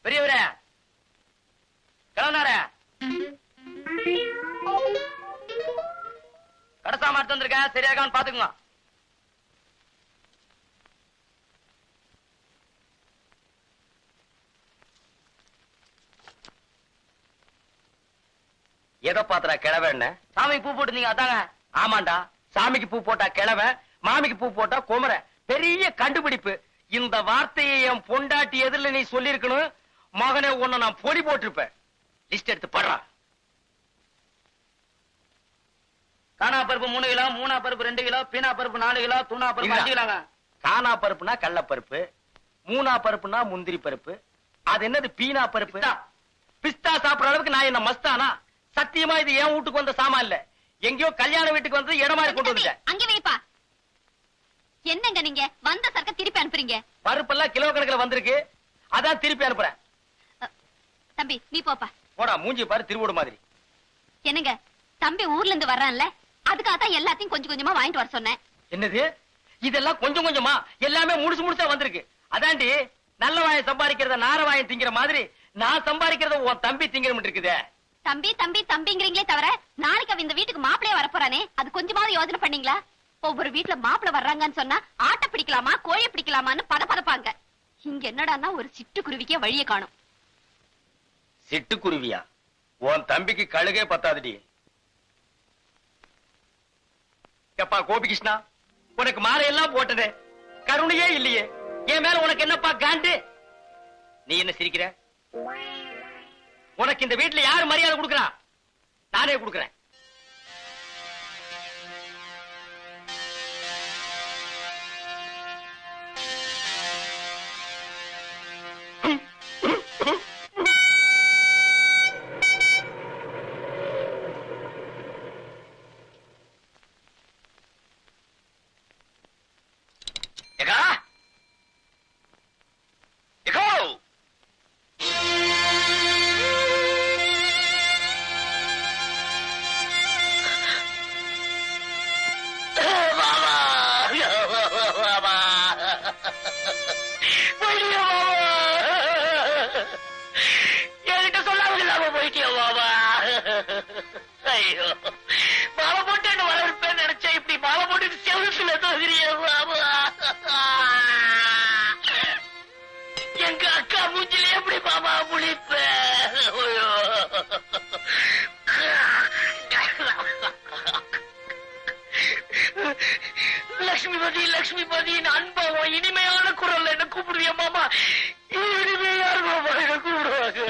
பெரியவரே கிளம்புனாரே கடைசா மாட்டு வந்திருக்கேன், சரியாகான்னு பாத்துக்குங்க. எதை பாத்துறா கிழவ? என்ன சாமிக்கு பூ போட்டுருந்தீங்க அதாங்க? ஆமாண்டா, சாமிக்கு பூ போட்டா கிழவ, மாமிக்கு பூ போட்டா குமர. பெரிய கண்டுபிடிப்பு. இந்த வார்த்தையை என் பொண்டாட்டி எதிரில நீ சொல்லிருக்கணும். மகனே, உன்னை நான் பொடி போட்டிருப்பேன். லிஸ்ட் எடுத்து படுறா. காணா பருப்பு 3 கிலோ, மூணா பருப்பு 2 கிலோ, பீனா பருப்பு 4 கிலோ, தூணா பருப்பு 5 கிலோங்க. காணா பருப்புனா கடல பருப்பு, மூணா பருப்புனா முந்திரி பருப்பு, அது என்னது பீனா பருப்பு? பிஸ்தா சாப்பிடுற அளவுக்கு நான் என்ன மஸ்தானா? சத்தியமா இது என் வீட்டுக்கு வந்த சாமான் இல்ல, எங்கயோ கல்யாண வீட்டுக்கு வந்து இடமா கொண்டு வந்துட்டேன். அங்க வைப்பா. என்னங்க நீங்க வந்த சரக்க திருப்பி அனுப்புறீங்க? பருப்பெல்லாம் கிலோ கணக்குல வந்திருக்கு, அதான் திருப்பி அனுப்புறேன். தம்பி நீ போப்பா. போடா, மூஞ்சி பாரு திருவோடு மாதிரி. என்னங்க தம்பி ஊர்ல இருந்து வர்றான்ல, அதுக்காகத்தான் எல்லாத்தையும் கொஞ்சம் கொஞ்சமா வாங்கிட்டு வர சொன்னேன். என்னது இதெல்லாம் கொஞ்சம் கொஞ்சமா? எல்லாமே முழுசு முழுசா வந்திருக்கு. அதாண்டி நல்ல வாயம் சம்பாதிக்கிறத நார வாயம் திங்கிற மாதிரி நான் சம்பாதிக்கிறத உன் தம்பி திங்கிற இருக்குதே. தம்பி தம்பி தம்பிங்கிறீங்களே தவிர நாளைக்கு அவன் இந்த வீட்டுக்கு மாப்பிளைய வரப்போறானே, அது கொஞ்சமாவது யோசனை பண்ணீங்களா? ஒவ்வொரு வீட்டுல மாப்பிளை வர்றாங்கன்னு சொன்னா ஆட்டை பிடிக்கலாமா கோழியை பிடிக்கலாமான்னு பதப்பாங்க. இங்க என்னடான்னா ஒரு சிட்டுக்குருவிக்கே வழிய காணும். சிட்டுக்குருவியா? உன் தம்பிக்கு கழுகே பத்தாதுடி. எப்பா கோபிகிருஷ்ணா, உனக்கு மாலையெல்லாம் போட்டதே கருணையே இல்லையே, என் மேல உனக்கு என்னப்பா காண்டு? நீ என்ன சிரிக்கிற? உனக்கு இந்த வீட்டுல யாரு மரியாதை கொடுக்கறா? நானே கொடுக்கறேன். என்கிட்ட சொல்லாம போயிட்டியா பாபா? ஐயோ, மாலை போட்டு என்ன வரவேற்பேன்னு நினைச்சேன், இப்படி மாலை போட்டு செவத்துல தோகிறிய பாபா. எங்க அக்கா மூஞ்சில எப்படி பாபா முழிப்ப? லட்சுமிபதி லட்சுமிபதி, அன்பாவும் இனிமையான குரல் என்ன கூப்பிடுவிய மாமா? இனிமையார் மாமா என்ன கூப்பிடுவாங்க.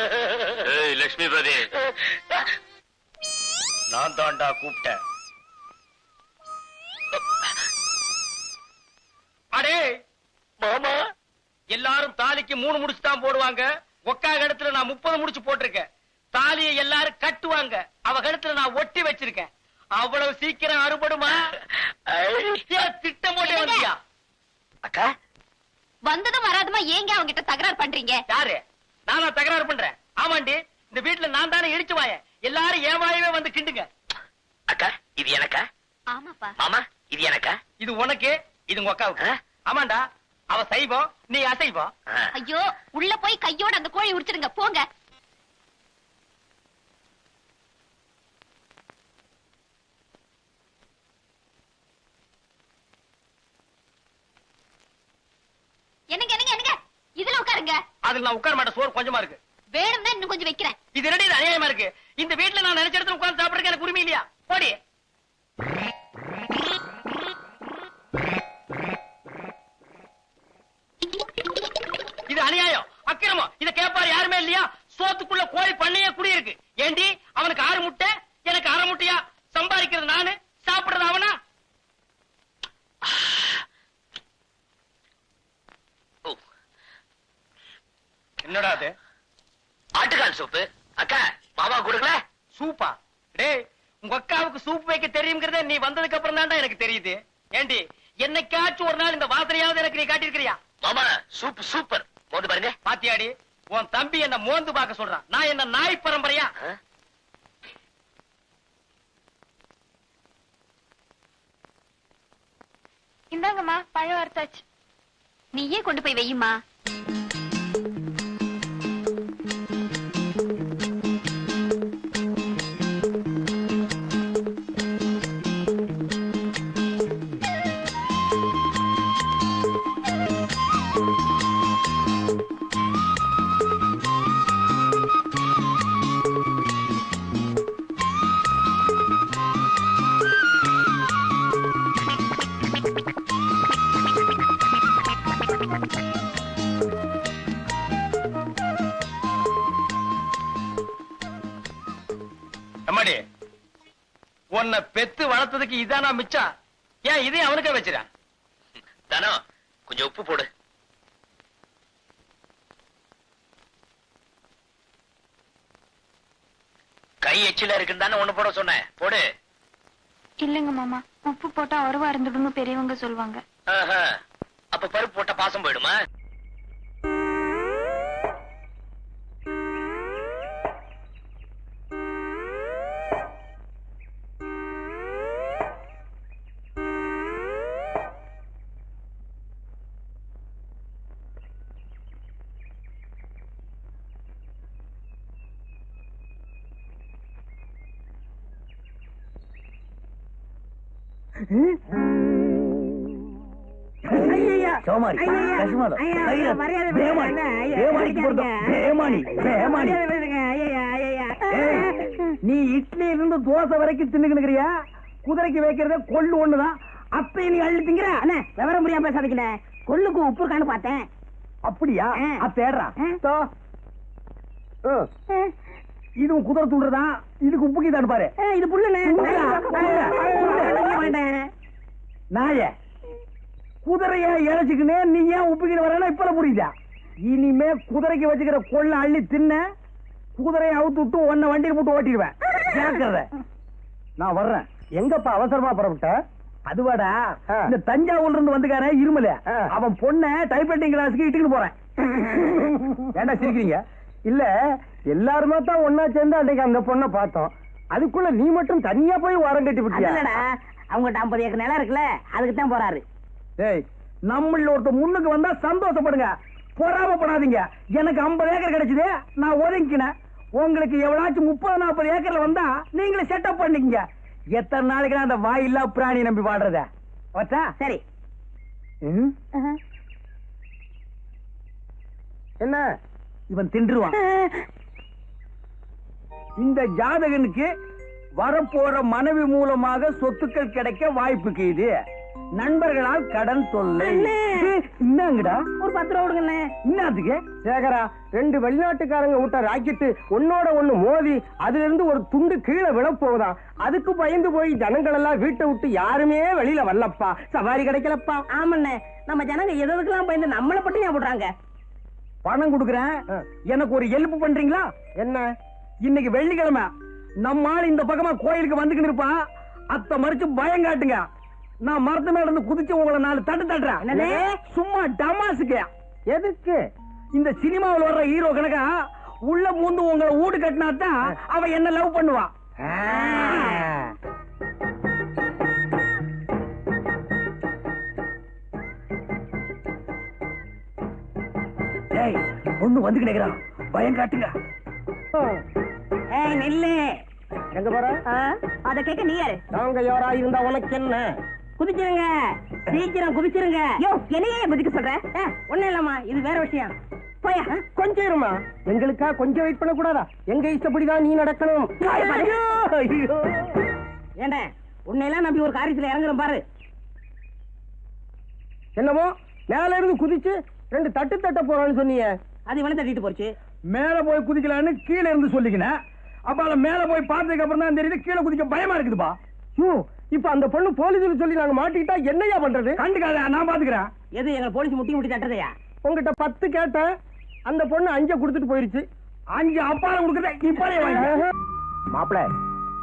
லட்சுமிபதி, நான் தாண்டா கூப்பிட்டேன். அடே மாமா, எல்லாரும் தாலிக்கு 3 முடிச்சு தான் போடுவாங்க. ஒக்கா இடத்துல நான் 30 முடிச்சு போட்டிருக்கேன். தாலியை எல்லாரும் கட்டுவாங்க, அவ கழுத்துல நான் ஒட்டி வச்சிருக்கேன். அவ்வளவு சீக்கிரம் அறுபடுமா? திட்டம் போட்டே வந்தியா? அக்கா வந்ததும் வராதுமா ஏங்க அவங்க கிட்ட தகராறு பண்றீங்க? யாரு? நானா தகராறு பண்றேன்? ஆமாண்டி, இந்த வீட்டுல நான் தானே இடிச்சு வாயேன். எல்லாரும் என் வாயவே வந்து கிண்டுங்க. அக்கா இது எனக்கா? ஆமாப்பா. மாமா இது எனக்கா? இது உனக்கு, இது உங்க அக்காவுக்கு. ஆமாண்டா, அவ சைவம், நீ அசைவம். ஐயோ, உள்ள போய் கையோட அந்த கோழி உரிச்சிருங்க போங்க. என்னங்க என்னங்க என்னங்க, இதுல உட்காருங்க. அதுல நான் உட்கார மாட்டேன், சோறு கொஞ்சமா இருக்கு. வேணும்னா இன்னும் கொஞ்சம் வைக்கிறேன். இது என்னடி இது அநியாயமா இருக்கு? இந்த வீட்டுல நான் நினைச்ச இடத்துல உட்கார்ந்து சாப்பிடுறதுக்கு எனக்கு உரிமை இல்லையா? போடி. இது அநியாயம், அக்கிரமம். இத கேட்பாரு யாருமே இல்லையா? சோத்துக்குள்ள கோழி பண்ணையே குடியிருக்கு. ஏண்டி அவனுக்கு 6 முட்டை, எனக்கு 1/2 முட்டையா? சம்பாதிக்கிறது நானு, சாப்பிடுறது அவனா? என்னடா அது? ஆட்டுக்கால் சூப்பு. அக்கா மாமா கொடுக்கல? சூப்பா? டேய், உங்க அக்காவுக்கு சூப் வைக்க தெரியுங்கிறத நீ வந்ததுக்கு அப்புறம் தான்டா எனக்கு தெரியுது. ஏண்டி, என்னைக்காச்சும் ஒரு நாள் இந்த வாசனையாவது எனக்கு நீ காட்டியிருக்கிறியா? மாமா சூப் சூப்பர், மோந்து பாருங்க. பாத்தியாடி, உன் தம்பி என்ன மோந்து பார்க்க சொல்றான். நான் என்ன நாய் பரம்பரையா? இந்தாங்கம்மா, பழம் வறுத்தாச்சு. நீயே கொண்டு போய் வையுமா. உன்னை பெத்து வளர்த்ததுக்கு இதானா மிச்சம்? ஏன் இதையும் அவனுக்கே வச்சிடான்? தானோ கொஞ்சம் உப்பு போடு. கை எச்சில இருக்குன்னு தானே ஒண்ணு போட சொன்னேன், போடு. இல்லங்க மாமா, உப்பு போட்டா உறவா இருந்துடுங்க பெரியவங்க சொல்லுவாங்க. அப்ப பருப்பு போட்டா பாசம் போயிடுமா? சோமாரி, கசுமாதம், தைரத், பேமானி, பேமானிக்கு பொருத்தம், பேமானி, பேமானி. நீ இட்லி இருந்து தோசை வரைக்கும் தின்னுக்கிறியா? குதிரைக்கு வைக்கிறத கொள்ளு ஒண்ணுதான், அப்ப நீ அள்ளி திங்கிற. அண்ணே விவரம் முடியாம பேசாதீங்கண்ணே, கொள்ளுக்கு உப்பு இருக்கான்னு பார்த்தேன். அப்படியா? தேடுறா. இதுவும் குதிரை தூண்டுறதான், இதுக்கு உப்பு கீதான்னு பாரு. இது புல்லுண்ணே. நாய குதிரைய இழைச்சுக்கினே நீ ஏன் உப்புக்கிட்டு வரேன்னா இப்ப புரியுதா? இனிமே குதிரைக்கு வச்சுக்கிற கொள்ள அள்ளி தின்ன குதிரையை அவுத்து விட்டு உன்னை வண்டியில் போட்டு ஓட்டிடுவேன். கேட்கறத நான் வர்றேன். எங்கப்பா அவசரமா புறப்பட்ட? அதுவாடா, இந்த தஞ்சாவூர்ல இருந்து வந்துக்கார இருமல, அவன் பொண்ண டைப்ரைட்டிங் கிளாஸுக்கு இட்டுக்கிட்டு போறேன். ஏண்டா சிரிக்கிறீங்க? இல்ல எல்லாருமே தான் ஒன்னா சேர்ந்து அன்னைக்கு அந்த பொண்ணை பார்த்தோம், அதுக்குள்ள நீ மட்டும் தனியா போய் வாரம் கட்டி விட்டியா? அவங்ககிட்ட 50 ஏக்கர் நிலம் இருக்குல்ல, அதுக்கு தான் போறாரு. ஏய், நம்மள ஒருத்த முன்னுக்கு வந்தா சந்தோஷப்படுங்க, பொறாமப்படாதீங்க. எனக்கு 50 ஏக்கர் கிடைச்சது, நான் ஒதுங்கினேன். உங்களுக்கு எவ்வளாச்சும் 30-40 ஏக்கர்ல வந்தா நீங்களே செட்டப் பண்ணிக்கங்க. எத்தனை நாளைக்கு அந்த வாயில்லா பிராணி நம்பி வாடுறத வச்சா? சரி. என்ன இவன் தின்றுவான். இந்த ஜாதகனுக்கு வரப்போற மனைவி மூலமாக சொத்துக்கள் கிடைக்க வாய்ப்புக்கு இது. நண்பர்களால் கடன் தொல்லை. என்னங்கடா ஒரு 10 ரூபா கொடுங்கண்ணே. என்னத்துக்கு? சேகரா, 2 வெளிநாட்டுக்காரங்க விட்ட ராக்கெட்டு ஒன்னோட ஒண்ணு மோதி அதுல இருந்து ஒரு துண்டு கீழே விழ போகுதான். அதுக்கு பயந்து போய் ஜனங்கள் எல்லாம் வீட்டை விட்டு யாருமே வெளியில வரலப்பா. சவாரி கிடைக்கலப்பா. ஆமாண்ணே, நம்ம ஜனங்க எதுக்கெல்லாம் பயந்து நம்மளை பட்டி ஞாபகம் போடுறாங்க. பணம் கொடுக்குறேன், எனக்கு ஒரு ஹெல்ப் பண்றீங்களா? என்ன? இன்னைக்கு வெள்ளிக்கிழமை, நம்ம ஆள் இந்த பக்கமா கோயிலுக்கு வந்துக்கிட்டு இருப்பான். அத்தை மறிச்சு பயம் காட்டுங்க. நான் மரத்து மேல இருந்து குதிச்சு உங்களை 4 தட்டு தட்டுறேன். சும்மா டமாசுக்கு. எதுக்கு? இந்த சினிமாவில் வர்ற ஹீரோ கணக்கா உள்ள பூந்து உங்களை வீடு கட்டினாத்தான் அவ என்ன லவ் பண்ணுவா. ஒண்ணு வந்து கிடைக்கிறான், பயம் காட்டுங்க. நெல்லு எங்க போற? அத கேட்க நீ யாரு? நாங்க யாரா இருந்தா உனக்கு என்ன? குதிச்சிருங்க, சீக்கிரம் குதிச்சிருங்க. யோ, என்னையே குதிக்க சொல்ற? ஒண்ணும் இல்லம்மா, இது வேற விஷயம். போயா, கொஞ்சம் இருமா. எங்களுக்கா கொஞ்சம் வெயிட் பண்ண கூடாதா? எங்க இஷ்டப்படிதான் நீ நடக்கணும். ஏண்டா உன்னையெல்லாம் நம்பி ஒரு காரியத்துல இறங்குறோம் பாரு. என்னமோ மேல இருந்து குதிச்சு 2 தட்டு தட்ட போறான்னு சொன்னீங்க. அது இவனை தட்டிட்டு போச்சு. மேல போய் குதிக்கலான்னு கீழே இருந்து சொல்லிக்கினேன். அப்ப அத மேல போய் பார்த்ததுக்கு அப்புறம் தான் தெரியுது கீழே குதிக்க பயமா இருக்குதுப்பா. இப்ப அந்த பொண்ணு போலீஸ் சொல்லி நாங்க மாட்டிக்கிட்டா என்னையா பண்றது? கண்டுக்காத, நான் பாத்துக்கிறேன். எது எங்க போலீஸ் முட்டி தட்டதையா? உங்ககிட்ட 10 கேட்டேன், அந்த பொண்ணு 5 கொடுத்துட்டு போயிருச்சு. 5 அப்பால கொடுக்குற இப்பாலே வாங்க. மாப்பிள,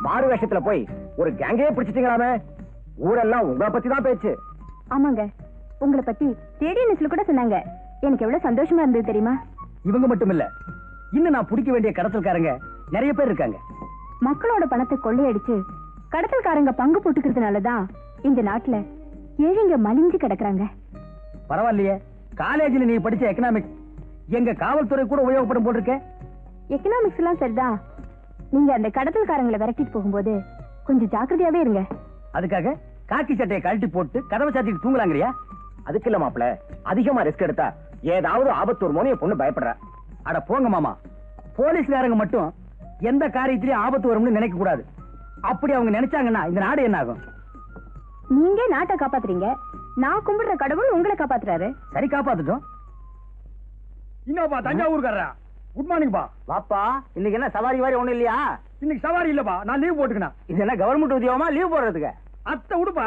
மாறு வேஷத்துல போய் ஒரு கேங்கே பிடிச்சிட்டீங்களாமே. ஊரெல்லாம் உங்களை பத்தி தான் பேச்சு. ஆமாங்க, உங்களை பத்தி ரேடியோ நியூஸ்ல கூட சொன்னாங்க. எனக்கு எவ்வளவு சந்தோஷமா இருந்தது தெரியுமா? இவங்க மட்டும் இல்ல, இன்னும் நான் பிடிக்க வேண்டிய கடத்தல்காரங்க நிறைய பேர் இருக்காங்க. மக்களோட பணத்தை கொள்ளையடிச்சு கடத்தல்காரங்க பங்கு போட்டுக்கிறதுனாலதான் இந்த நாட்டுல ஏழைங்க மலிஞ்சு கிடக்குறாங்க. பரவாயில்லையே, காலேஜில் நீ படிச்ச எக்கனாமிக்ஸ் எங்க காவல்துறை கூட உபயோகப்படும் போட்டிருக்க. எக்கனாமிக்ஸ் எல்லாம் சரிதான், நீங்க அந்த கடத்தல்காரங்களை விரட்டிட்டு போகும்போது கொஞ்சம் ஜாக்கிரதையாவே இருங்க. அதுக்காக காக்கி சட்டையை கழட்டி போட்டு கதவை சாத்திட்டு தூங்கலாங்கிறியா? அதுக்கு இல்ல மாப்பிள, அதிகமா ரிஸ்க் எடுத்தா ஏதாவது ஆபத்து ஒரு மோனிய பொண்ணு பயப்படுற. அட போங்க மாமா, போலீஸ்காரங்க மட்டும் எந்த காரியத்திலயும் ஆபத்து வரும்னு நினைக்க கூடாது. அப்படி அவங்க நினைச்சாங்கன்னா இந்த நாடு என்ன ஆகும்? நீங்க நாட்டை காப்பாத்துறீங்க, நான் கும்பிடுற கடவுள் உங்களை காப்பாத்துறாரு. சரி, காப்பாத்துட்டோம். இன்னப்பா தஞ்சாவூர்காரா, குட் மார்னிங் பா. வாப்பா, இன்னைக்கு என்ன சவாரி வாரி ஒண்ணும் இல்லையா? இன்னைக்கு சவாரி இல்லப்பா, நான் லீவ் போட்டுக்கினேன். இது என்ன கவர்மெண்ட் உத்தியோகமா லீவ் போடுறதுக்கு? அத்தை உடுப்பா,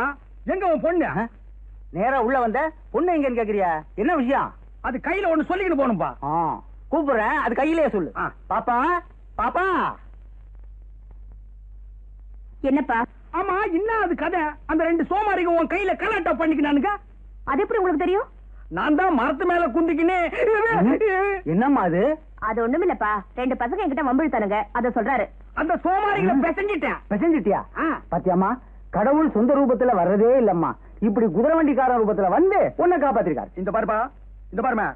எங்க உன் பொண்ணு? நேரா உள்ள வந்த பொண்ணு எங்கன்னு கேக்குறியா? என்ன விஷயம்? அது கையில ஒண்ணு சொல்லிக்கிட்டு போகணும்பா. கூப்பிடுறேன், அது கையிலேயே சொல்லு. பாப்பா, பாப்பா. என்னப்பா? ஆமா, என்ன அது கதை? அந்த 2 சோமாரிங்க உன் கையில கலாட்டா பண்ணிக்கினானுங்க. அது எப்படி உங்களுக்கு தெரியும்? நான் தான் மரத்து மேல குந்திக்கினே. என்னம்மா அது? அது ஒண்ணுமில்லப்பா, 2 பசங்க என்கிட்ட வம்பிழுத்தானுங்க, அத சொல்றாரு. அந்த சோமாரிகளை பெசஞ்சிட்டேன். பெசஞ்சிட்டியா? பாத்தியாமா, கடவுள் சொந்த ரூபத்துல வர்றதே இல்லம்மா, இப்படி குதிரை வண்டிக்கார ரூபத்துல வந்து உன்னை காப்பாத்திருக்காரு. இந்த பாருப்பா, இந்த பாருமா,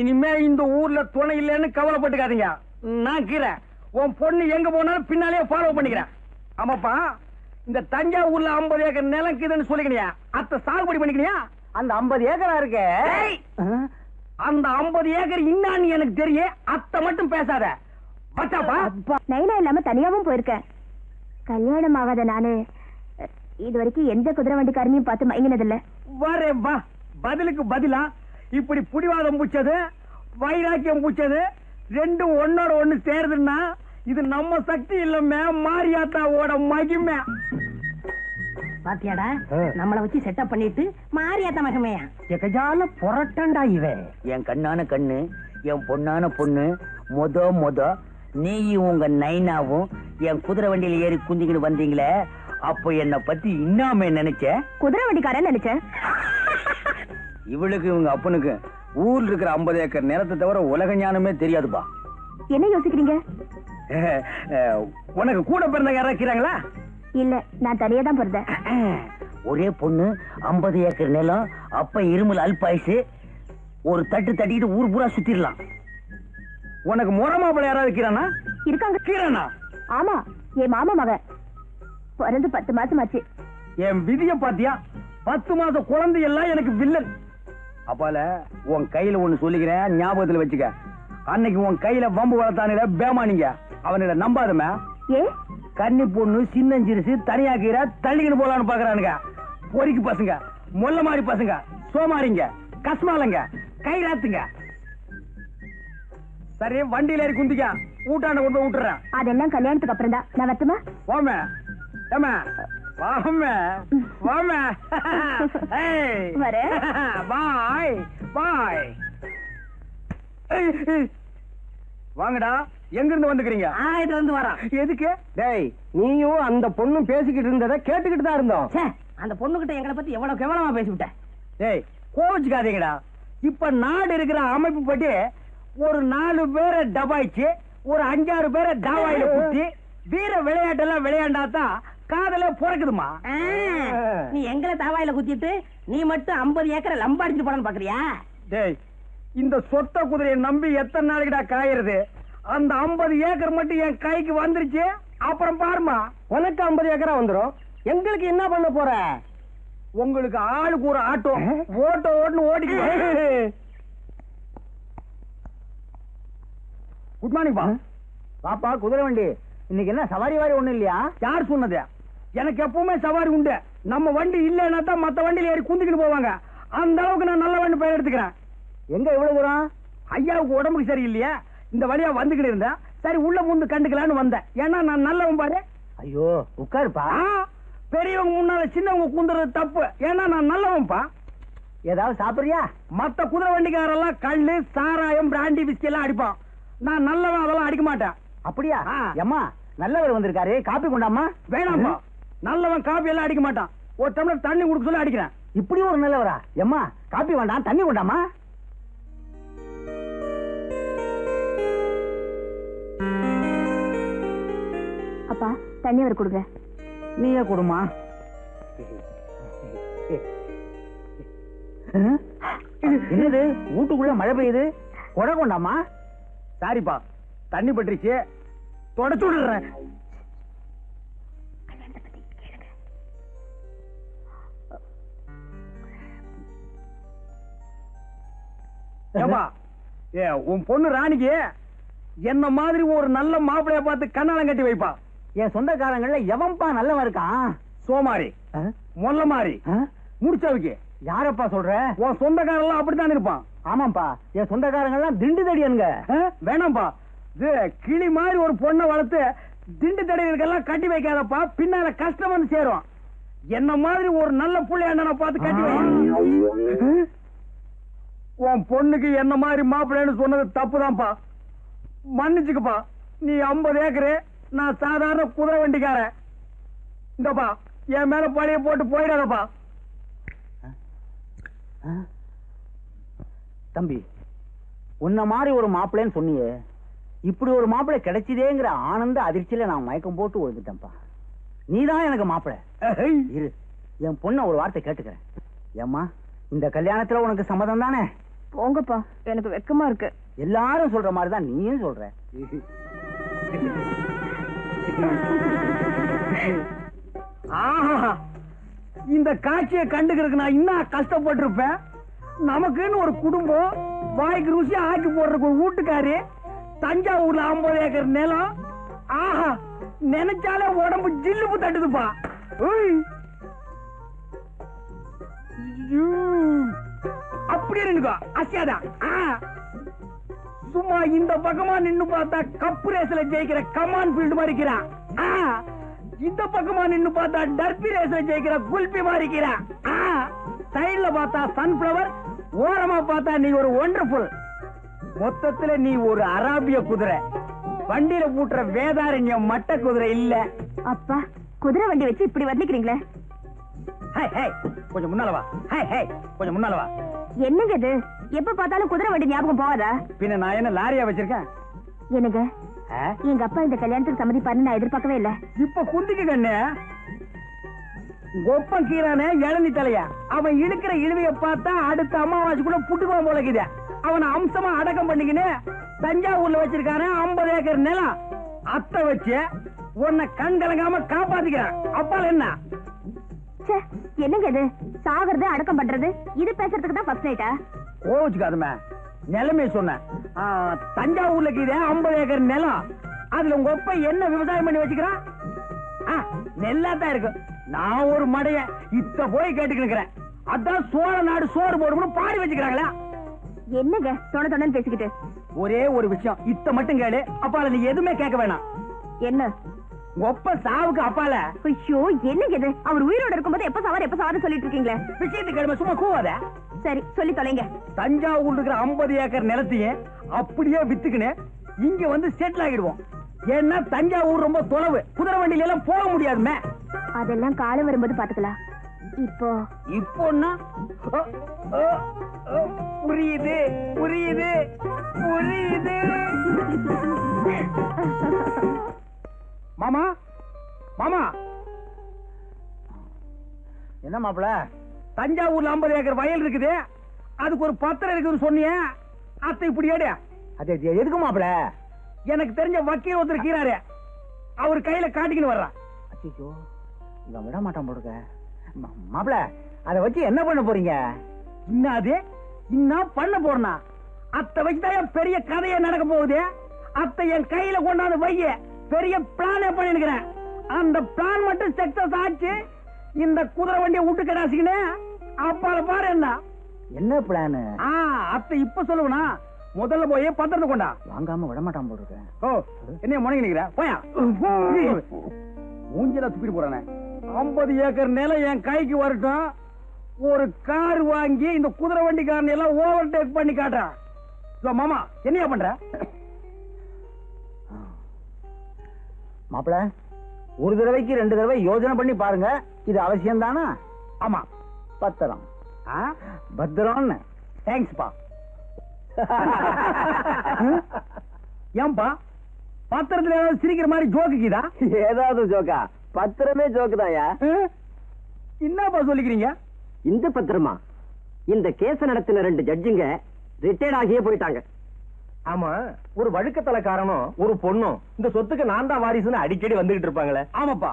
இனிமே இந்த ஊர்ல துணை இல்லைன்னு கவலைப்பட்டுக்காதீங்க. நான் கீரை உன் பொண்ணு எங்க போனாலும் பின்னாலே ஃபாலோ பண்ணிக்கிறேன். ஆமாப்பா, இந்த தஞ்சாவூர்ல 50 ஏக்கர் நிலக்குதுன்னு சொல்லிக்கினியா, அத்தை சாகுபடி பண்ணிக்கினியா? அந்த 50 ஏக்கரா இருக்கு. அந்த 50 ஏக்கர் இன்னான்னு எனக்கு தெரியும். அத்தை மட்டும் பேசாத. பச்சாப்பா, நைனா இல்லாம தனியாவும் போயிருக்கேன். கல்யாணம் ஆகாத நானு இது வரைக்கும் எந்த குதிரை வண்டிக்காரனையும் பார்த்து மயங்கினதில்ல. வரே வா, பதிலுக்கு பதிலா இப்படி புடிவாதம் பூச்சது, வைராக்கியம் பூச்சது, ரெண்டும் ஒன்னோட ஒண்ணு சேருதுன்னா இது நம்ம சக்தி இல்லமே, மாரியாத்தாவோட மகிமை. பாத்தியாடா, நம்மள வச்சு செட்டப் பண்ணிட்டு மாரியாத்தா மகமையா எகஜால புரட்டண்டா இவன். என் கண்ணான கண்ணு, என் பொண்ணான பொண்ணு, மொத நீயும் உங்க நைனாவும் என் குதிரை வண்டியில ஏறி குந்திக்கிட்டு வந்தீங்களே, அப்போ என்ன பத்தி இன்னாம நினைச்ச? குதிரை வண்டிக்காரன் நினைச்சேன். இவளுக்கு இவங்க அப்பனுக்கு ஊர்ல இருக்கிற 50 ஏக்கர் நிலத்தை தவிர உலக ஞானமே தெரியாதுப்பா. என்ன யோசிக்கிறீங்க? உனக்கு கூட பிறந்த யாரா இருக்கிறாங்களா? இல்ல, நான் தனியா தான் பிறந்தேன். ஒரே பொண்ணு, 50 ஏக்கர் நிலம், அப்ப இருமல் அல்பாயுசு, ஒரு தட்டு தட்டிட்டு ஊர் பூரா சுத்திடலாம். உனக்கு முறமாப்பிள்ள யாராவது இருக்கிறானா? இருக்காங்க. கீரனா? ஆமா, என் மாமா மகன் பிறந்து 10 மாசம் ஆச்சு. என் விதிய பாத்தியா? 10 மாச குழந்தை எல்லாம் எனக்கு வில்லன். அப்பால உன் கையில ஒண்ணு சொல்லிக்கிறேன், ஞாபகத்துல வச்சுக்க. அன்னைக்கு உன் கையில வம்பு வளர்த்தானுல பேமானிங்க, அவனிட நம்பாதமே. ஏ, கன்னி பொண்ணு சின்னஞ்சிரிசு தனியா கீரை தள்ளிக்கிட்டு போலான்னு பாக்குறானுங்க. பொறிக்கு பசங்க, மொல்ல மாதிரி பசங்க, சோமாரிங்க, கஸ்மாலங்க, கைராத்துங்க. சரி, வண்டியில ஏறி குந்திக்க, ஊட்டாண்ட கொண்டு விட்டுறேன். அதெல்லாம் கல்யாணத்துக்கு அப்புறம் தான். நான் வரட்டுமா? வாமே, ஏமா, வாமே, வாமே. வரேன். பாய், பாய். வாங்கடா, எங்க இருந்து வந்துக்கிறீங்க? இதுல இருந்து வரோம். எதுக்கு? டேய், நீயும் அந்த பொண்ணும் பேசிக்கிட்டு இருந்ததை கேட்டுக்கிட்டு தான் இருந்தோம். அந்த பொண்ணுகிட்ட எங்களை பத்தி எவ்வளவு கேவலமா பேசிவிட்டேன். டேய், கோவிச்சுக்காதீங்கடா. இப்ப நாடு இருக்கிற அமைப்பு படி ஒரு 4 பேரை டபாய்ச்சு, ஒரு 5-6 பேரை டாவாயில குத்தி வீர விளையாட்டெல்லாம் விளையாண்டாதான் காதல பிறக்குதுமா. நீ எங்களை தாவாயில குத்திட்டு நீ மட்டும் 50 ஏக்கரை லம்பாடிச்சு போடன்னு பாக்குறியா? டேய், இந்த சொத்த குதிரையை நம்பி எத்தனை நாளைக்குடா காயறது? அந்த 50 ஏக்கர் மட்டும் என் கைக்கு வந்துருச்சு, அப்புறம் பாருமா. உனக்கு 50 ஏக்கரா வந்துரும், எங்களுக்கு என்ன பண்ண போற? உங்களுக்கு ஆளுக்கு ஒரு ஆட்டோ ஓட்ட ஓட்டுன்னு ஓடிக்க. குட் மார்னிங் பா. பாப்பா, குதிரை வண்டி இன்னைக்கு என்ன சவாரி வாரி ஒண்ணும் இல்லையா? யார் சொன்னது? எனக்கு எப்பவுமே சவாரி உண்டு. நம்ம வண்டி இல்லைன்னா தான் மத்த வண்டியில ஏறி குந்திக்கிட்டு போவாங்க. அந்த அளவுக்கு நான் நல்ல வண்டி பெயர் எடுத்துக்கிறேன். எங்க இவ்வளவு தூரம்? ஐயாவுக்கு உடம்புக்கு சரியில்லையா, இந்த வழியா வந்துகிட்டு இருந்தேன். சரி, உள்ள முந்து கண்டுக்கலான்னு வந்தேன். ஏன்னா நான் நல்லவன் பாரு. ஐயோ, உட்காருப்பா. பெரியவங்க முன்னால சின்னவங்க குந்துறது தப்பு. ஏன்னா நான் நல்லவன்பா. ஏதாவது சாப்பிடுறியா? மத்த குதிரை வண்டிக்காரெல்லாம் கல்லு, சாராயம், பிராண்டி, விஸ்கி எல்லாம் அடிப்பான். நான் நல்லவன், அதெல்லாம் அடிக்க மாட்டேன். அப்படியா? அம்மா, நல்லவர் வந்திருக்காரு, காப்பி கொண்டாமா. வேணாம்பா, நல்லவன் காப்பி எல்லாம் அடிக்க மாட்டான். ஒரு டம்ளர் தண்ணி குடுக்க சொல்லி அடிக்கிறேன். இப்படி ஒரு நல்லவரா? எம்மா, காப்பி வேண்டாம், தண்ணி கொண்டாமா. அப்பா, தண்ணி அவர் கொடுங்க. நீயே கொடுமா. என்னது, வீட்டுக்குள்ள மழை பெய்யுது, கொடை கொண்டாமா. சாரிப்பா, தண்ணி பட்டுருச்சு, தொடச்சு விடுறேன். ஏப்பா, உன் பொண்ணு ராணிக்கு என்ன மாதிரி ஒரு நல்ல மாப்பிளைய பார்த்து கண்ணாலம் கட்டி வைப்பா. என் சொந்தக்காரங்கள்ல எவன்பா நல்லவன் இருக்கான்? சோமாரி, மொல்ல மாறி, முடிச்சவைக்கு. யாரப்பா சொல்ற? உன் சொந்தக்காரெல்லாம் அப்படித்தான் இருப்பான். ஆமாப்பா, என் சொந்தக்காரங்க எல்லாம் திண்டு தடியனுங்க. வேணாம்பா, இது கிளி மாதிரி ஒரு பொண்ணை வளர்த்து திண்டு தடைகளுக்கெல்லாம் கட்டி வைக்காதப்பா, பின்னால கஷ்டம் வந்து சேரும். என்ன மாதிரி ஒரு நல்ல புள்ளை அண்ணனை பார்த்து கட்டி வை. உன் பொண்ணுக்கு என்ன மாதிரி மாப்பிள்ளைன்னு சொன்னது தப்புதான்ப்பா, மன்னிச்சுக்கப்பா. நீ 50 ஏக்கரு, நான் சாதாரண குதிரை வண்டிக்காரன். இந்தப்பா என் மேல பழைய போட்டு போயிடாதப்பா. தம்பி, உன்ன மாதிரி ஒரு மாப்பிள்ளைன்னு சொன்னியே, இப்படி ஒரு மாப்பிள்ளை கிடைச்சதேங்கிற ஆனந்த அதிர்ச்சியில நான் மயக்கம் போட்டு விழுந்துட்டேன்ப்பா. நீதான் எனக்கு மாப்பிள்ளை. இரு, என் பொண்ண ஒரு வார்த்தை கேட்டுக்கிறேன். ஏம்மா, இந்த கல்யாணத்துல உனக்கு சம்மதம் தானே? போங்கப்பா, எனக்கு வெக்கமா இருக்கு. எல்லாரும் சொல்ற மாதிரி தான் நீயும் சொல்ற. ஆஹா, இந்த காட்சியை கண்டுக்கிறதுக்கு நான் இன்னும் கஷ்டப்பட்டிருப்பேன். நமக்குன்னு ஒரு குடும்பம், வாய்க்கு ருசியா ஆக்கி போடுறதுக்கு ஒரு வீட்டுக்காரி, தஞ்சாவூர்ல 50 ஏக்கர் நிலம். ஆஹா, நினைச்சாலே உடம்பு ஜில்லுப்பு தட்டுதுப்பா. உய். ஐயோ. அப்படி இருங்கோ, அசியாதான். சும்மா இந்த பக்கமா நின்னு பார்த்தா கப்பு ரேஸ்ல ஜெயிக்கிற கமான் ஃபீல்டு மாதிரி இருக்கிறான். இந்த பக்கமா நின்னு பார்த்தா டர்பி ரேஸ்ல ஜெயிக்கிற குல்பி மாதிரி இருக்கிறான். சைடுல பார்த்தா சன்ஃபிளவர், ஓரமா பார்த்தா நீ ஒரு ஒண்டர்ஃபுல். மொத்தத்துல நீ ஒரு அராபிய குதிரை, வண்டியில பூட்டுற வேதாரண்யம் மட்ட குதிரை இல்ல. அப்பா, குதிரை வண்டி வச்சு இப்படி வர்ணிக்கிறீங்களே. கொஞ்சம் முன்னால வா. கொஞ்சம் முன்னால வா. என்னங்க இது, எப்ப பார்த்தாலும் குதிரை வண்டி ஞாபகம் போவாதா? பின்ன நான் என்ன லாரியா வச்சிருக்கேன்? என்னங்க, எங்க அப்பா இந்த கல்யாணத்துக்கு சம்மதிப்பாருன்னு நான் எதிர்பார்க்கவே இல்ல. இப்ப குந்திக்கு கண்ணு கொப்பம் கீரானே இளநி தலையா, அவன் இழுக்கிற இழுவைய பார்த்தா அடுத்த அமாவாசை கூட புட்டுக்குவான் போலக்குது. அவனை அம்சமா அடக்கம் பண்ணிக்கின்னு தஞ்சாவூர்ல வச்சிருக்கானே 50 ஏக்கர் நிலம். அத்தை வச்சு உன்னை கண் கலங்காம காப்பாத்திக்கிறான். அப்பால என்ன? என்னங்க இது, சாகிறது அடக்கம் பண்றது, இது பேசுறதுக்கு தான் ஃபர்ஸ்ட் நைட்டா? கோவிச்சுக்காதுமே, நிலைமையை சொன்னேன். தஞ்சாவூர்ல கீழே 50 ஏக்கர் நிலம், அதுல உங்க ஒப்ப என்ன விவசாயம் பண்ணி வச்சுக்கிறான்? நெல்லாத்தான் இருக்கு. நான் ஒரு மடைய இத்த போய் கேட்டுக்கிறேன். அதான் சோழ நாடு சோறு போடும்னு பாடி வச்சுக்கிறாங்களா? என்னங்க தொண தொணன்னு பேசிக்கிட்டு? ஒரே ஒரு விஷயம், இத்த மட்டும் கேளு. அப்பால நீ எதுவுமே கேட்க வேணாம். என்ன? ஒப்ப சாவுக்கு அப்பால. ஐயோ, என்னங்க இது, அவர் உயிரோட இருக்கும்போது எப்ப சாவாரு சொல்லிட்டு இருக்கீங்களே. விஷயத்துக்கு கேளுமே, சும்மா கூவாத. சரி, சொல்லி தொலைங்க. தஞ்சாவூர் இருக்கிற 50 ஏக்கர் நிலத்தையே அப்படியே வித்துக்கின்னு இங்க வந்து செட்டில் ஆகிடுவோம். ஏன்னா தஞ்சாவூர் ரொம்ப தொலைவு, குதிரை வண்டியில எல்லாம் போக முடியாதுமே. அதெல்லாம் காலம் வரும்போது பாத்துக்கலாம். இப்போன்னா புரியுது புரியுது புரியுது. மாமா மாமா, என்ன மாப்பிள்ள? தஞ்சாவூர்ல 50 ஏக்கர் வயல் இருக்குது, அதுக்கு ஒரு பத்திரம் இருக்குன்னு சொன்னிய. அத்தை இப்படி ஏடு. அது எதுக்கு மாப்பிள்ள? எனக்கு தெரிஞ்ச வக்கீல் ஒருத்தர் கீறாரு, அவர் கையில காட்டிக்கின்னு வர்றான். அச்சோ, இவன் விட மாட்டான் போடுங்க. மாப்பிள்ள, அதை வச்சு என்ன பண்ண போறீங்க? இன்னாது இன்னும் பண்ண போறனா? அத்தை வச்சுதான் பெரிய கதையை நடக்க போகுது. அத்தை என் கையில கொண்டாந்து வைய பெரிய பிளானே பண்ணிருக்கிறேன். அந்த பிளான் மட்டும் சக்சஸ் ஆச்சு, இந்த குதிரை வண்டியை விட்டு கடாசிக்கினே அப்பால பாரு. என்ன பிளான்? அத்தை இப்ப சொல்லுவனா? முதல்ல போய் பத்திரத்தை கொண்டா. வாங்காம விட மாட்டான் போடுங்க. ஓ, என்ன முனைக்கு நிக்கிற? போயா மூஞ்சில துப்பிட்டு போறானே. 50 ஏக்கர் நிலம் என் கைக்கு வரட்டும், ஒரு கார் வாங்கி இந்த குதிரை வண்டிக்காரன் எல்லாம் ஓவர் டேக் பண்ணி காட்டுறான். மாமா என்னையா பண்ற? மாப்பிள்ள, ஒரு தடவைக்கு 2 தடவை யோசனை பண்ணி பாருங்க. இது அவசியம் தானா? ஆமா. பத்திரம். பத்திரம். தேங்க்ஸ் பா. ஏன்பா பத்திரத்துல ஏதாவது சிரிக்கிற மாதிரி ஜோக்குதா? ஏதாவது ஜோக்கா? பத்திரமே ஜோக்கு தாயா. என்னப்பா சொல்லிக்கிறீங்க? இந்த பத்திரமா? இந்த கேஸ நடத்தின 2 ஜட்ஜுங்க ரிட்டையர்ட் ஆகியே போயிட்டாங்க. ஆமா, ஒரு வழுக்கத்தலைக்காரனும் ஒரு பொண்ணும் இந்த சொத்துக்கு நான் தான் வாரிசுன்னு அடிக்கடி வந்துகிட்டு இருப்பாங்களே. ஆமாப்பா,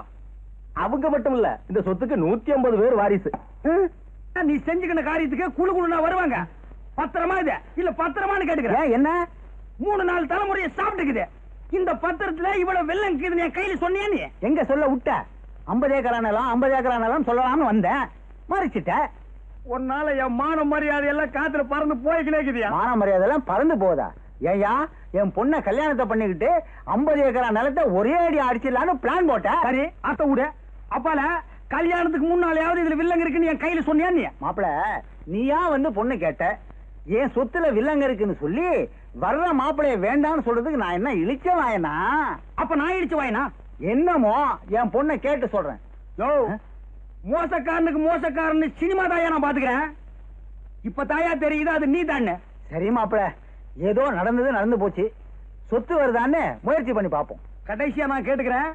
அவங்க மட்டும் இல்ல, இந்த சொத்துக்கு 150 பேர் வாரிசு. நீ செஞ்சுக்கிற காரியத்துக்கு குழு குழுனா வருவாங்க. பத்திரமா இது இல்ல பத்திரமான்னு கேட்டுக்கிறேன். என்ன 3-4 தலைமுறையை சாப்பிட்டுக்குது. இந்த பத்திரத்துல இவ்வளவு வெள்ளம் இருக்குது என் கையில சொன்னியா? நீ எங்க சொல்ல விட்ட? 50 ஏக்கரானலாம் 50 ஏக்கரானலாம் சொல்லலாம்னு வந்தேன், மறைச்சிட்ட. உன்னால என் மான மரியாதை எல்லாம் காத்துல பறந்து போய்கிட்டே இருக்குதியா? மான மரியாதை எல்லாம் பறந்து போதா? ஏயா என் பொண்ணை கல்யாணத்தை பண்ணிக்கிட்டு 50 ஏக்கரா நிலத்தை ஒரே அடி அடிச்சிடலான்னு பிளான் போட்டேன். சரி அத்த விட அப்பால கல்யாணத்துக்கு முன்னாலேயாவது இதுல வில்லங்க இருக்குன்னு என் கையில சொன்னியா நீ? மாப்பிள நீயா வந்து பொண்ணு கேட்ட, என் சொத்துல வில்லங்க இருக்குன்னு சொல்லி வர்ற மாப்பிளைய வேண்டாம்னு சொல்றதுக்கு நான் என்ன இழிச்ச வாயனா? அப்ப நான் இழிச்ச வாயனா? என்னமோ என் பொண்ணை கேட்டு சொல்றேன். யோ மோசக்காரனுக்கு மோசக்காரன்னு சினிமா தாயா நான் பாத்துக்கிறேன். இப்ப தாயா தெரியுது அது நீ தானே. சரி மாப்பிள, ஏதோ நடந்து போச்சு, சொத்து வருதான்னு முயற்சி பண்ணி பாப்போம். கடைசியா நான் கேட்டுக்கிறேன்,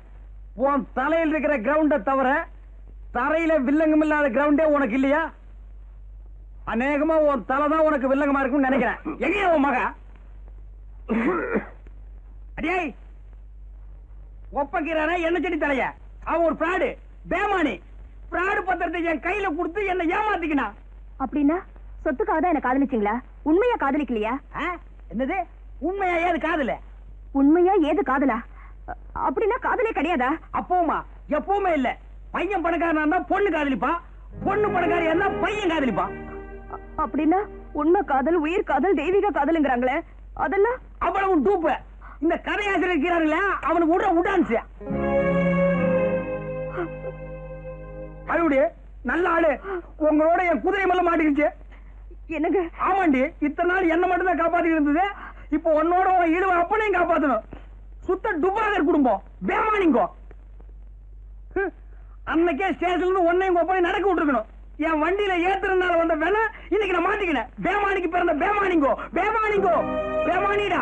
உன் தலையில் இருக்கிற கிரவுண்ட தவிர தரையில வில்லங்கம் இல்லாத கிரவுண்டே உனக்கு இல்லையா? அநேகமா உன் தலை தான் உனக்கு வில்லங்கமா இருக்கும்னு நினைக்கிறேன். எங்க உன் மக? அடியே ஒப்பக்கிறான என்ன செடி தலைய? அவன் ஒரு பிராடு, பேமானி. பிராடு பத்திரத்தை என் கையில கொடுத்து என்ன ஏமாத்திக்கினா. அப்படின்னா சொத்துக்காக தான் என்ன காதலிச்சீங்களா? உண்மையா காதலிக்கலையா? என்னது உண்மையா? ஏது காதல? உண்மையா ஏது காதலா? அப்படின்னா காதலே கிடையாதா? அப்பவுமா எப்பவுமே இல்ல. பையன் பணக்காரனா இருந்தா பொண்ணு காதலிப்பான், பொண்ணு பணக்காரியா இருந்தா பையன் காதலிப்பான். அப்படின்னா உண்மை காதல், உயிர் காதல், தெய்வீக காதலுங்கிறாங்களே, அதெல்லாம் அவ்வளவு டூப்பு. இந்த கதையாசிரியர் இருக்கிறார்களே அவனுக்கு விட உடான்ஸ். அழுடி நல்ல ஆளு, உங்களோட என் குதிரை மேல மாட்டிக்கிச்சு. என்னங்க? ஆமாண்டி, இத்தனை நாள் என்ன மட்டும் தான் காப்பாத்தி இருந்தது. இப்போ உன்னோட ஈடுவ அப்பனையும் காப்பாத்தணும். சுத்த டுபாகர் குடும்பம், பேமானிங்கோ. அன்னைக்கே ஸ்டேஷன்ல ஒன்னையும் ஒப்பனை நடக்க விட்டுருக்கணும். என் வண்டியில ஏத்துறதுனால வந்த வேலை இன்னைக்கு நான் மாட்டிக்கினேன். பேமானிக்கு பிறந்த பேமானிங்கோ, பேமானிங்கோ, பேமானிடா.